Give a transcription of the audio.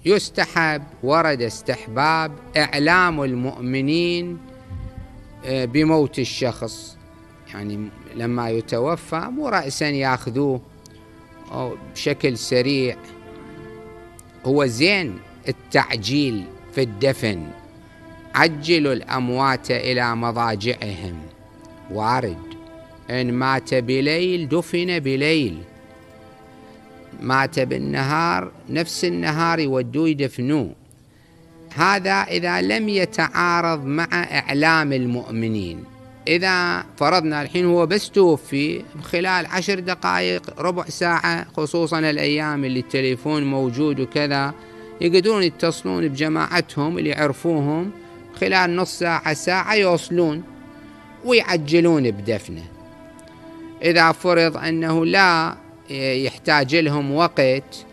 يستحب، ورد استحباب إعلام المؤمنين بموت الشخص، يعني لما يتوفى مو رأسا ياخذوه بشكل سريع. هو زين التعجيل في الدفن، عجلوا الأموات إلى مضاجعهم، وارد إن مات بليل دفن بليل، مات بالنهار نفس النهار يودوه يدفنوه. هذا إذا لم يتعارض مع إعلام المؤمنين. إذا فرضنا الحين هو بس توفي خلال 10 دقائق ربع ساعة، خصوصا الأيام اللي التليفون موجود وكذا، يقدرون يتصلون بجماعتهم اللي يعرفوهم خلال نص ساعة ساعة يوصلون ويعجلون بدفنه. إذا فرض أنه لا يحتاج لهم وقت